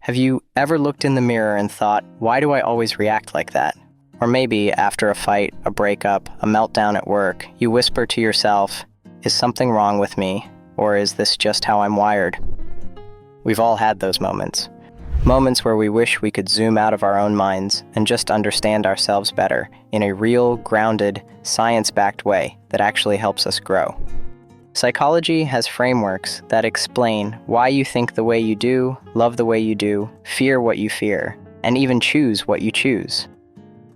Have you ever looked in the mirror and thought, why do I always react like that? Or maybe after a fight, a breakup, a meltdown at work, you whisper to yourself, is something wrong with me? Or is this just how I'm wired? We've all had those moments. Moments where we wish we could zoom out of our own minds and just understand ourselves better in a real, grounded, science-backed way that actually helps us grow. Psychology has frameworks that explain why you think the way you do, love the way you do, fear what you fear, and even choose what you choose.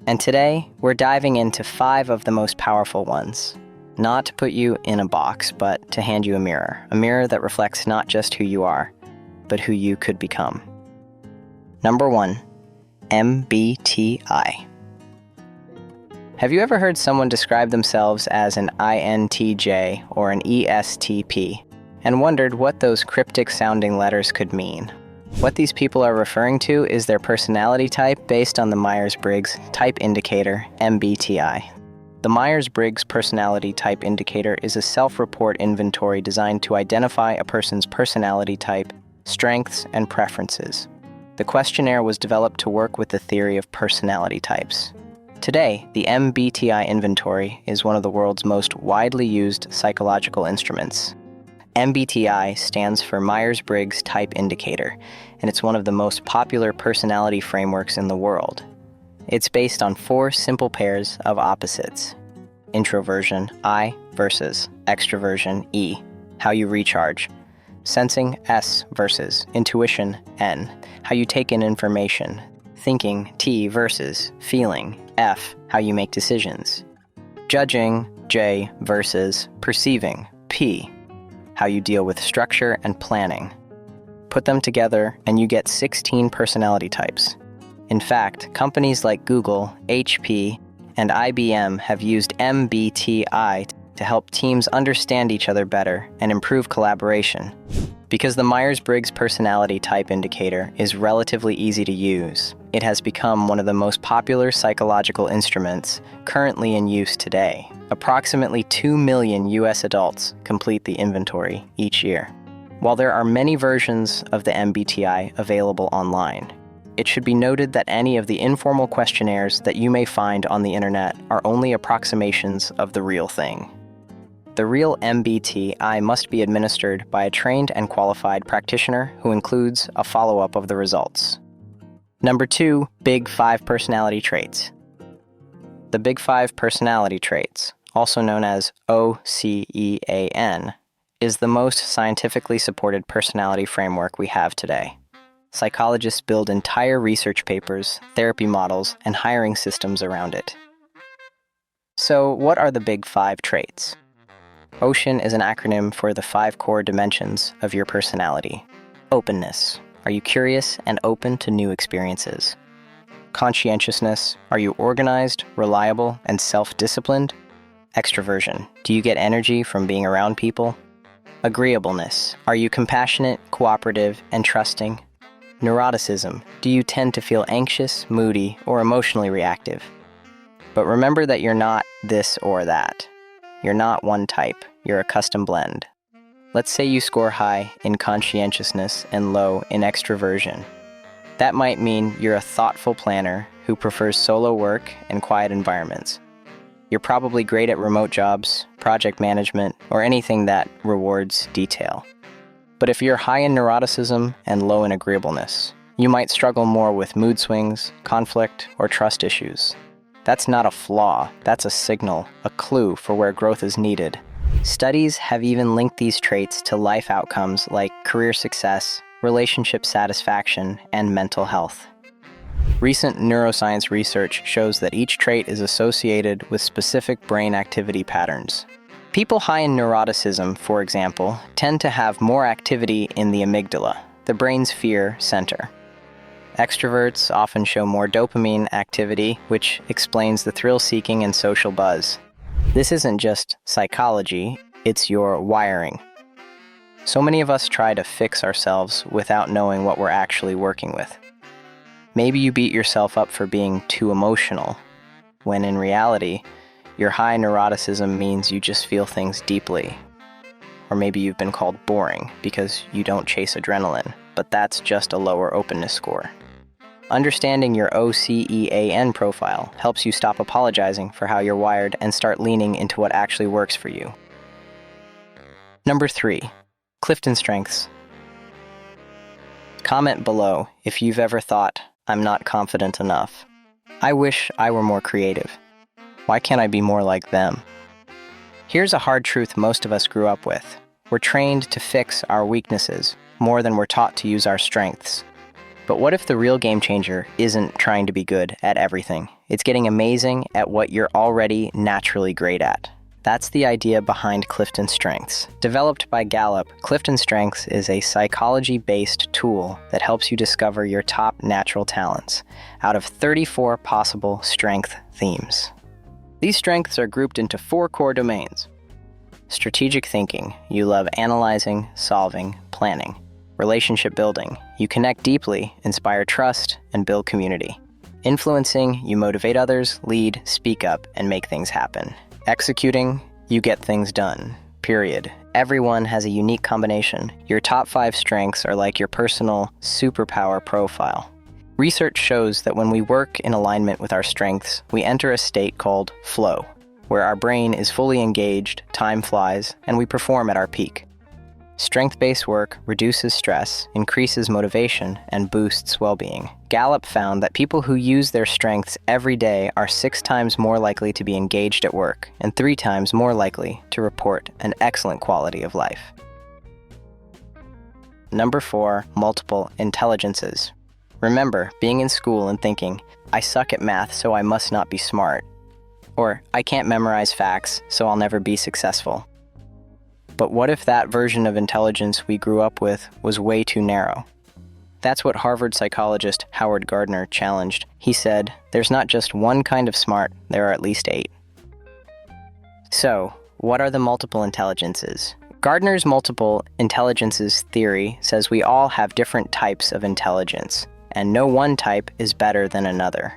And today, we're diving into 5 of the most powerful ones. Not to put you in a box, but to hand you a mirror that reflects not just who you are, but who you could become. Number 1, MBTI. Have you ever heard someone describe themselves as an INTJ or an ESTP and wondered what those cryptic-sounding letters could mean? What these people are referring to is their personality type based on the Myers-Briggs Type Indicator, MBTI. The Myers-Briggs Personality Type Indicator is a self-report inventory designed to identify a person's personality type, strengths, and preferences. The questionnaire was developed to work with the theory of personality types. Today, the MBTI inventory is one of the world's most widely used psychological instruments. MBTI stands for Myers-Briggs Type Indicator, and it's one of the most popular personality frameworks in the world. It's based on 4 simple pairs of opposites. Introversion, I, versus extroversion, E, how you recharge. Sensing, S, versus intuition, N, how you take in information. Thinking, T, versus feeling, F, how you make decisions. Judging, J, versus perceiving, P, how you deal with structure and planning. Put them together and you get 16 personality types. In fact, companies like Google, HP, and IBM have used MBTI to help teams understand each other better and improve collaboration. Because the Myers-Briggs Personality Type Indicator is relatively easy to use, it has become one of the most popular psychological instruments currently in use today. Approximately 2 million U.S. adults complete the inventory each year. While there are many versions of the MBTI available online, it should be noted that any of the informal questionnaires that you may find on the internet are only approximations of the real thing. The real MBTI must be administered by a trained and qualified practitioner who includes a follow-up of the results. Number 2, Big 5 personality traits. The Big 5 personality traits, also known as OCEAN, is the most scientifically supported personality framework we have today. Psychologists build entire research papers, therapy models, and hiring systems around it. So, what are the Big 5 traits? OCEAN is an acronym for the 5 core dimensions of your personality. Openness. Are you curious and open to new experiences? Conscientiousness. Are you organized, reliable, and self-disciplined? Extroversion. Do you get energy from being around people? Agreeableness. Are you compassionate, cooperative, and trusting? Neuroticism. Do you tend to feel anxious, moody, or emotionally reactive? But remember that you're not this or that. You're not one type, you're a custom blend. Let's say you score high in conscientiousness and low in extroversion. That might mean you're a thoughtful planner who prefers solo work and quiet environments. You're probably great at remote jobs, project management, or anything that rewards detail. But if you're high in neuroticism and low in agreeableness, you might struggle more with mood swings, conflict, or trust issues. That's not a flaw, that's a signal, a clue for where growth is needed. Studies have even linked these traits to life outcomes like career success, relationship satisfaction, and mental health. Recent neuroscience research shows that each trait is associated with specific brain activity patterns. People high in neuroticism, for example, tend to have more activity in the amygdala, the brain's fear center. Extroverts often show more dopamine activity, which explains the thrill-seeking and social buzz. This isn't just psychology, it's your wiring. So many of us try to fix ourselves without knowing what we're actually working with. Maybe you beat yourself up for being too emotional, when in reality, your high neuroticism means you just feel things deeply. Or maybe you've been called boring because you don't chase adrenaline, but that's just a lower openness score. Understanding your OCEAN profile helps you stop apologizing for how you're wired and start leaning into what actually works for you. Number 3. Clifton Strengths. Comment below if you've ever thought, I'm not confident enough. I wish I were more creative. Why can't I be more like them? Here's a hard truth most of us grew up with. We're trained to fix our weaknesses more than we're taught to use our strengths. But what if the real game changer isn't trying to be good at everything? It's getting amazing at what you're already naturally great at. That's the idea behind Clifton Strengths. Developed by Gallup, Clifton Strengths is a psychology-based tool that helps you discover your top natural talents out of 34 possible strength themes. These strengths are grouped into 4 core domains. Strategic thinking, you love analyzing, solving, planning. Relationship building, you connect deeply, inspire trust, and build community. Influencing, you motivate others, lead, speak up, and make things happen. Executing, you get things done. Period. Everyone has a unique combination. Your top 5 strengths are like your personal superpower profile. Research shows that when we work in alignment with our strengths, we enter a state called flow, where our brain is fully engaged, time flies, and we perform at our peak. Strength-based work reduces stress, increases motivation, and boosts well-being. Gallup found that people who use their strengths every day are 6 times more likely to be engaged at work and 3 times more likely to report an excellent quality of life. Number 4, multiple intelligences. Remember being in school and thinking, I suck at math, so I must not be smart. Or, I can't memorize facts, so I'll never be successful. But what if that version of intelligence we grew up with was way too narrow? That's what Harvard psychologist Howard Gardner challenged. He said, there's not just one kind of smart, there are at least 8. So, what are the multiple intelligences? Gardner's multiple intelligences theory says we all have different types of intelligence, and no one type is better than another.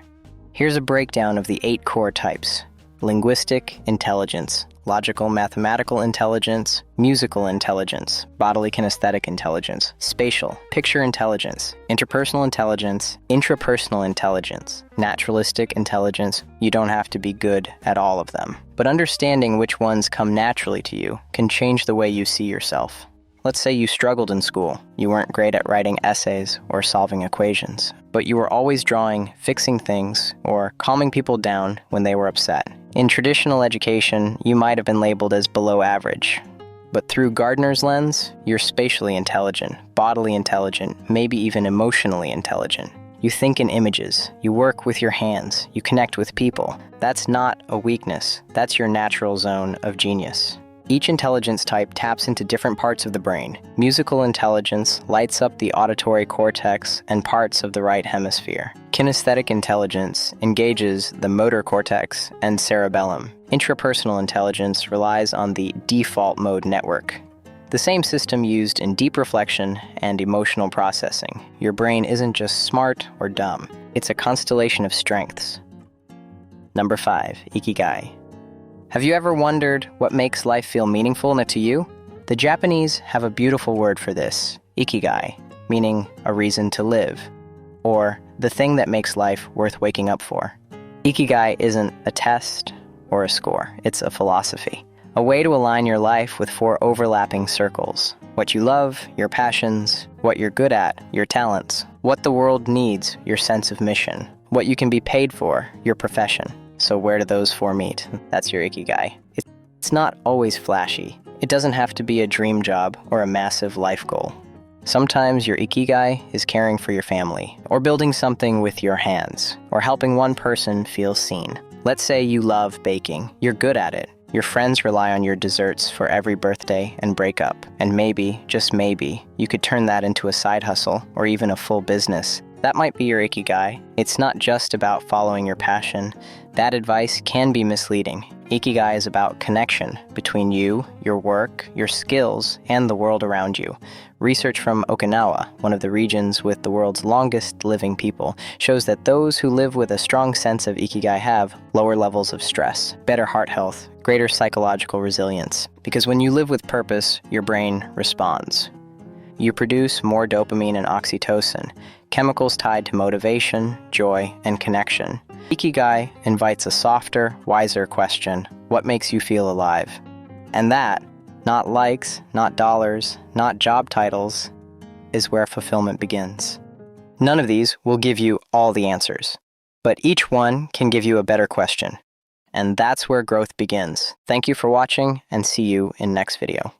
Here's a breakdown of the 8 core types. Linguistic intelligence, logical mathematical intelligence, musical intelligence, bodily kinesthetic intelligence, spatial, picture intelligence, interpersonal intelligence, intrapersonal intelligence, naturalistic intelligence. You don't have to be good at all of them. But understanding which ones come naturally to you can change the way you see yourself. Let's say you struggled in school. You weren't great at writing essays or solving equations, but you were always drawing, fixing things, or calming people down when they were upset. In traditional education, you might have been labeled as below average. But through Gardner's lens, you're spatially intelligent, bodily intelligent, maybe even emotionally intelligent. You think in images, you work with your hands, you connect with people. That's not a weakness, that's your natural zone of genius. Each intelligence type taps into different parts of the brain. Musical intelligence lights up the auditory cortex and parts of the right hemisphere. Kinesthetic intelligence engages the motor cortex and cerebellum. Intrapersonal intelligence relies on the default mode network, the same system used in deep reflection and emotional processing. Your brain isn't just smart or dumb. It's a constellation of strengths. Number 5, Ikigai. Have you ever wondered what makes life feel meaningful to you? The Japanese have a beautiful word for this, ikigai, meaning a reason to live, or the thing that makes life worth waking up for. Ikigai isn't a test or a score, it's a philosophy, a way to align your life with 4 overlapping circles. What you love, your passions, what you're good at, your talents, what the world needs, your sense of mission, what you can be paid for, your profession. So where do those 4 meet? That's your Ikigai. It's not always flashy. It doesn't have to be a dream job or a massive life goal. Sometimes your Ikigai is caring for your family, or building something with your hands, or helping one person feel seen. Let's say you love baking. You're good at it. Your friends rely on your desserts for every birthday and breakup. And maybe, just maybe, you could turn that into a side hustle or even a full business. That might be your Ikigai. It's not just about following your passion. That advice can be misleading. Ikigai is about connection between you, your work, your skills, and the world around you. Research from Okinawa, one of the regions with the world's longest living people, shows that those who live with a strong sense of Ikigai have lower levels of stress, better heart health, greater psychological resilience. Because when you live with purpose, your brain responds. you produce more dopamine and oxytocin, chemicals tied to motivation, joy, and connection. Ikigai invites a softer, wiser question: what makes you feel alive? And that, not likes, not dollars, not job titles, is where fulfillment begins. None of these will give you all the answers, but each one can give you a better question. And that's where growth begins. Thank you for watching, and see you in next video.